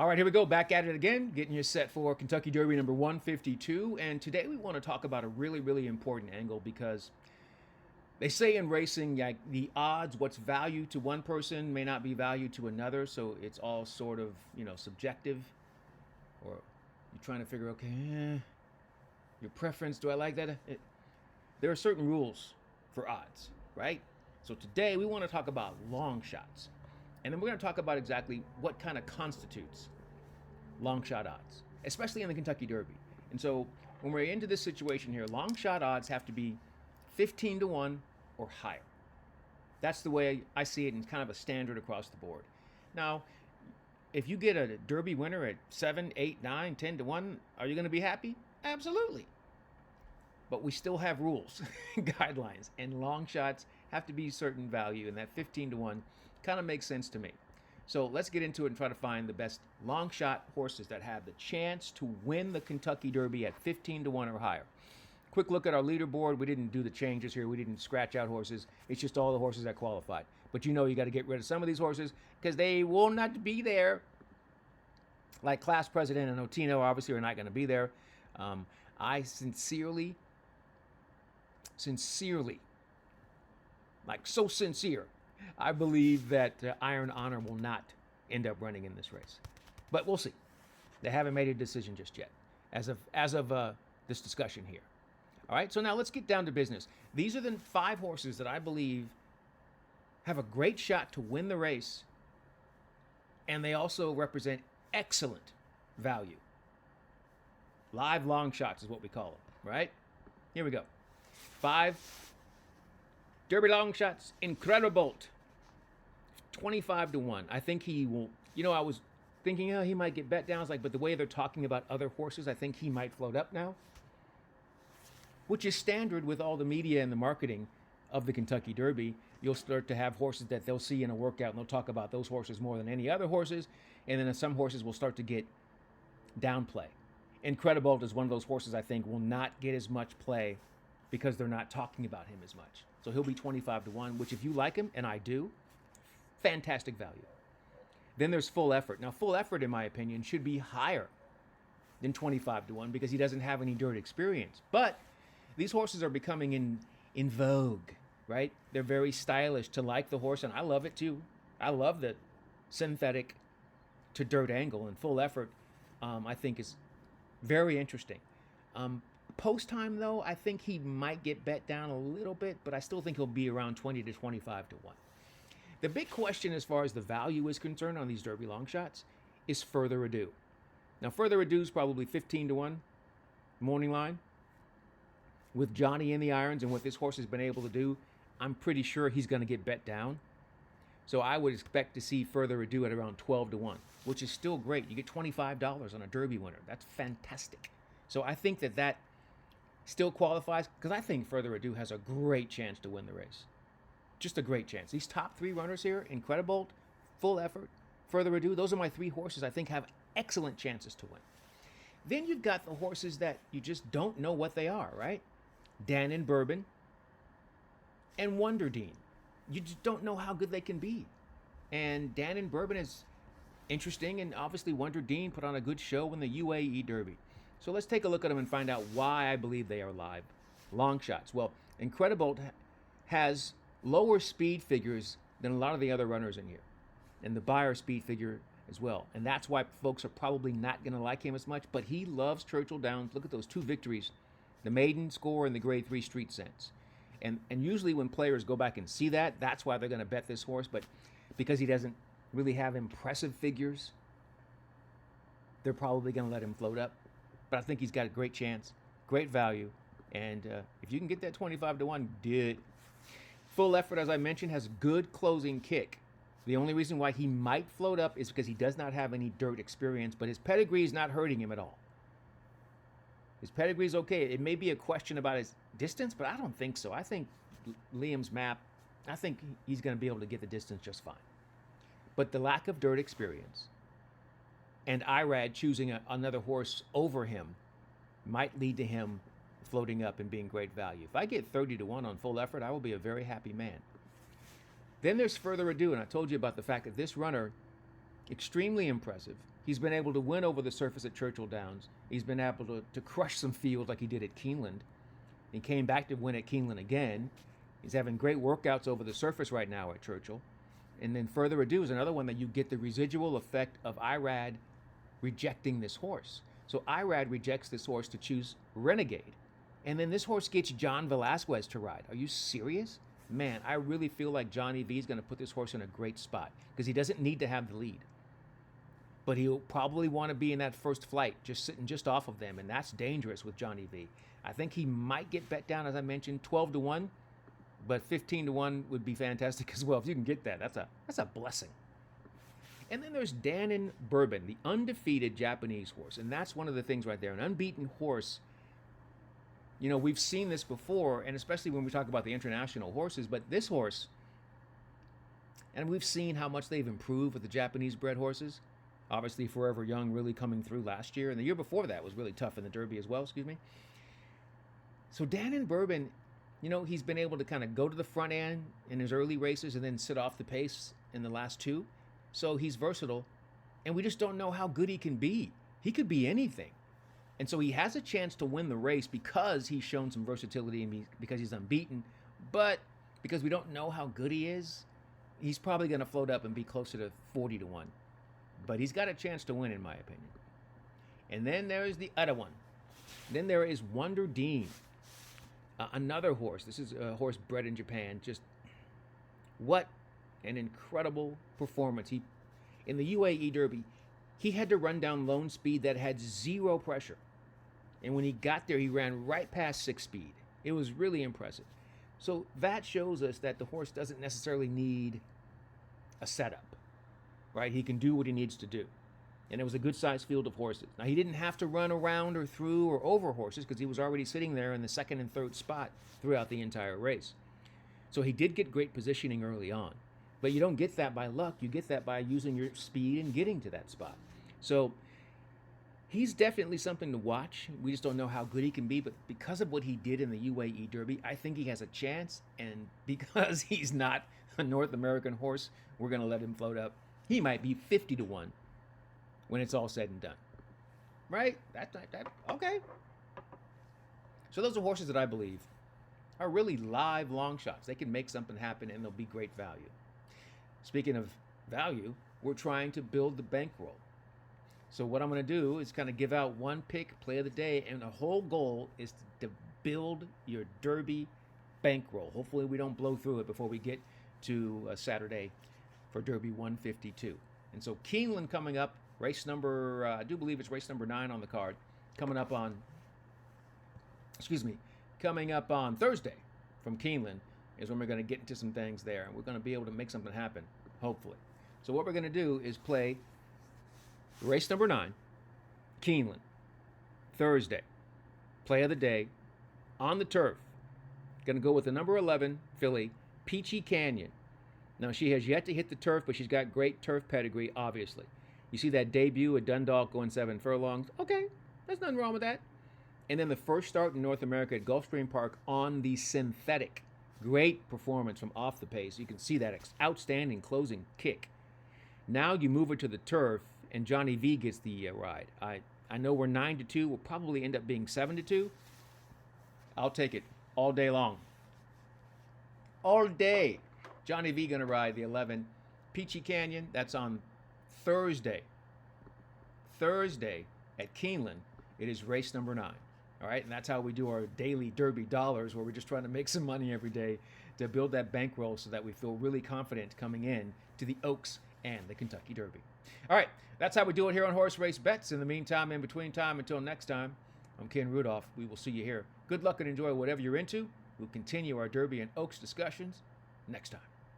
All right, here we go. Back at it again, getting you set for Kentucky Derby number 152. And today we want to talk about a really, really important angle because they say in racing, like the odds, what's value to one person may not be value to another. So it's all sort of, subjective. Or you're trying to figure, okay, your preference, do I like that? There are certain rules for odds, right? So today we want to talk about long shots. And then we're going to talk about exactly what kind of constitutes long shot odds, especially in the Kentucky Derby. And so when we're into this situation here, long shot odds have to be 15 to 1 or higher. That's the way I see it, and it's kind of a standard across the board. Now, if you get a Derby winner at 7, 8, 9, 10 to 1, are you going to be happy? Absolutely. But we still have rules, guidelines, and long shots have to be certain value, and that 15 to 1 kind of makes sense to me. So let's get into it and try to find the best long shot horses that have the chance to win the Kentucky Derby at 15 to 1 or higher. Quick look at our leaderboard. We didn't do the changes here. We didn't scratch out horses. It's just all the horses that qualified. But you got to get rid of some of these horses because they will not be there. Like Class President and Otino obviously are not going to be there. I sincerely, like so sincere, I believe that Iron Honor will not end up running in this race. But we'll see. They haven't made a decision just yet as of this discussion here. All right, so now let's get down to business. These are the 5 horses that I believe have a great shot to win the race, and they also represent excellent value. Live long shots is what we call them, right? Here we go. 5 Derby long shots. Incredible. 25 to 1. I think he will. I was thinking, he might get bet down. I was like, but the way they're talking about other horses, I think he might float up now, which is standard with all the media and the marketing of the Kentucky Derby. You'll start to have horses that they'll see in a workout, and they'll talk about those horses more than any other horses, and then some horses will start to get downplay. Incredible is one of those horses I think will not get as much play because they're not talking about him as much. So he'll be 25 to 1, which if you like him, and I do, fantastic value. Then there's Full Effort. Now, Full Effort, in my opinion, should be higher than 25 to 1 because he doesn't have any dirt experience. But these horses are becoming in vogue, right? They're very stylish to like the horse, and I love it too. I love the synthetic to dirt angle, and Full Effort, I think, is very interesting. Post time, though, I think he might get bet down a little bit, but I still think he'll be around 20 to 25 to 1. The big question as far as the value is concerned on these Derby long shots is Further Ado. Now, Further Ado is probably 15 to 1 morning line. With Johnny in the irons and what this horse has been able to do, I'm pretty sure he's going to get bet down. So I would expect to see Further Ado at around 12 to 1, which is still great. You get $25 on a Derby winner. That's fantastic. So I think that still qualifies because I think Further Ado has a great chance to win the race. Just a great chance. These top 3 runners here, Incredible, Full Effort, Further Ado, those are my 3 horses I think have excellent chances to win. Then you've got the horses that you just don't know what they are, right? Dan and Bourbon and Wonder Dean. You just don't know how good they can be. And Dan and Bourbon is interesting, and obviously Wonder Dean put on a good show in the UAE Derby. So let's take a look at them and find out why I believe they are live long shots. Well, Incredible has lower speed figures than a lot of the other runners in here, and the Beyer speed figure as well. And that's why folks are probably not going to like him as much, but he loves Churchill Downs. Look at those 2 victories, the maiden score and the grade 3 street sense. And usually when players go back and see that, that's why they're going to bet this horse. But because he doesn't really have impressive figures, they're probably going to let him float up. But I think he's got a great chance, great value. And if you can get that 25 to 1, do it. Full Effort, as I mentioned, has good closing kick. The only reason why he might float up is because he does not have any dirt experience, but his pedigree is not hurting him at all. His pedigree is okay. It may be a question about his distance, but I don't think so. I think Liam's map, I think he's going to be able to get the distance just fine. But the lack of dirt experience and Irad choosing another horse over him might lead to him floating up and being great value. If I get 30 to 1 on Full Effort, I will be a very happy man. Then there's Further Ado, and I told you about the fact that this runner, extremely impressive, He's been able to win over the surface at Churchill Downs. He's been able to crush some fields like he did at Keeneland. He came back to win at Keeneland again. He's having great workouts over the surface right now at Churchill. And then Further Ado is another one that you get the residual effect of Irad rejecting this horse. So Irad rejects this horse to choose Renegade. And then this horse gets John Velasquez to ride. Are you serious? Man, I really feel like Johnny V is going to put this horse in a great spot because he doesn't need to have the lead. But he'll probably want to be in that first flight, just sitting just off of them, and that's dangerous with Johnny V. I think he might get bet down, as I mentioned, 12-1, but 15-1 would be fantastic as well. If you can get that, that's a blessing. And then there's Dannon Bourbon, the undefeated Japanese horse, and that's one of the things right there. An unbeaten horse. You know, we've seen this before, and especially when we talk about the international horses, but this horse, and we've seen how much they've improved with the Japanese-bred horses. Obviously, Forever Young really coming through last year, and the year before that was really tough in the Derby as well, So Dannon Bourbon, you know, he's been able to kind of go to the front end in his early races and then sit off the pace in the last two. So he's versatile, and we just don't know how good he can be. He could be anything. And so he has a chance to win the race because he's shown some versatility and because he's unbeaten. But because we don't know how good he is, he's probably going to float up and be closer to 40-1. But he's got a chance to win, in my opinion. And then there's the other one. Then there is Wonder Dean, another horse. This is a horse bred in Japan. Just what an incredible performance. In the UAE Derby, he had to run down lone speed that had zero pressure. And when he got there, he ran right past 6 speed. It was really impressive. So that shows us that the horse doesn't necessarily need a setup, right? He can do what he needs to do. And it was a good-sized field of horses. Now, he didn't have to run around or through or over horses because he was already sitting there in the second and third spot throughout the entire race. So he did get great positioning early on. But you don't get that by luck. You get that by using your speed and getting to that spot. So he's definitely something to watch. We just don't know how good he can be. But because of what he did in the UAE Derby, I think he has a chance. And because he's not a North American horse, we're going to let him float up. He might be 50-1 when it's all said and done. Right? Okay. So those are horses that I believe are really live long shots. They can make something happen, and they'll be great value. Speaking of value, we're trying to build the bankroll. So what I'm going to do is kind of give out one pick, play of the day, and the whole goal is to build your Derby bankroll. Hopefully we don't blow through it before we get to Saturday for Derby 152. And so Keeneland coming up, race number, I do believe it's race number 9 on the card, coming up on Thursday from Keeneland is when we're going to get into some things there, and we're going to be able to make something happen, hopefully. So what we're going to do is play race number 9, Keeneland, Thursday, play of the day, on the turf. Going to go with the number 11 filly, Peachy Canyon. Now, she has yet to hit the turf, but she's got great turf pedigree, obviously. You see that debut at Dundalk going 7 furlongs. Okay, there's nothing wrong with that. And then the first start in North America at Gulfstream Park on the synthetic. Great performance from off the pace. You can see that outstanding closing kick. Now you move her to the turf, and Johnny V gets the ride. I know we're 9-2. We'll probably end up being 7-2. I'll take it all day long. All day. Johnny V going to ride the 11 Peachy Canyon. That's on Thursday. Thursday at Keeneland. It is race number 9. All right, and that's how we do our daily Derby dollars, where we're just trying to make some money every day to build that bankroll so that we feel really confident coming in to the Oaks and the Kentucky Derby. All right, that's how we do it here on Horse Race Bets. In the meantime, in between time, until next time, I'm Ken Rudulph. We will see you here. Good luck and enjoy whatever you're into. We'll continue our Derby and Oaks discussions next time.